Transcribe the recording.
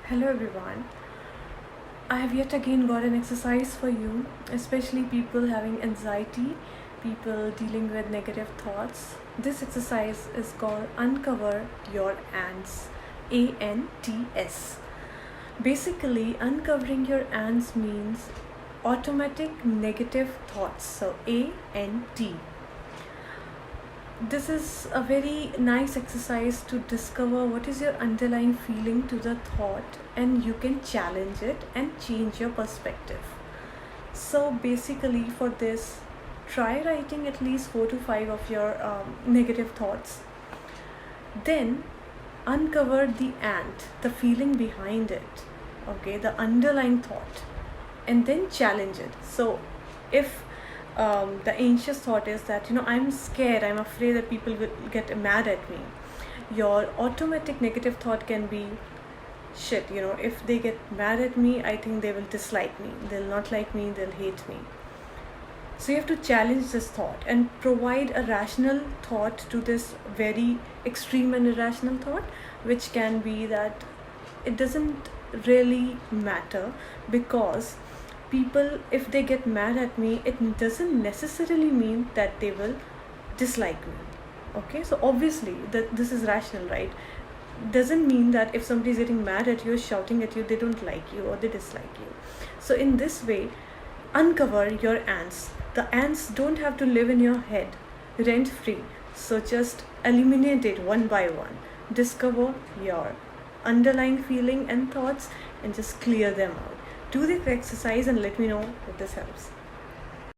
Hello everyone. I have yet again got an exercise for you, especially people having anxiety, people dealing with negative thoughts. This exercise is called Uncover Your Ants. ANTS. Basically, uncovering your ants means automatic negative thoughts. So ANT. This is a very nice exercise to discover what is your underlying feeling to the thought, and you can challenge it and change your perspective. So basically, for this, try writing at least 4 to 5 of your negative thoughts. Then uncover the ant, the feeling behind it, okay, the underlying thought, and then challenge it. So if the anxious thought is that I'm scared, I'm afraid that people will get mad at me, your automatic negative thought can be, shit, if they get mad at me, I think they will dislike me, they'll not like me, they'll hate me. So you have to challenge this thought and provide a rational thought to this very extreme and irrational thought, which can be that it doesn't really matter, because people, if they get mad at me, it doesn't necessarily mean that they will dislike me. Okay, so obviously that this is rational, right? Doesn't mean that if somebody is getting mad at you, shouting at you, they don't like you or they dislike you. So in this way, uncover your ants. The ants don't have to live in your head rent free, so just eliminate it one by one. Discover your underlying feeling and thoughts and just clear them out. Do this exercise and let me know if this helps.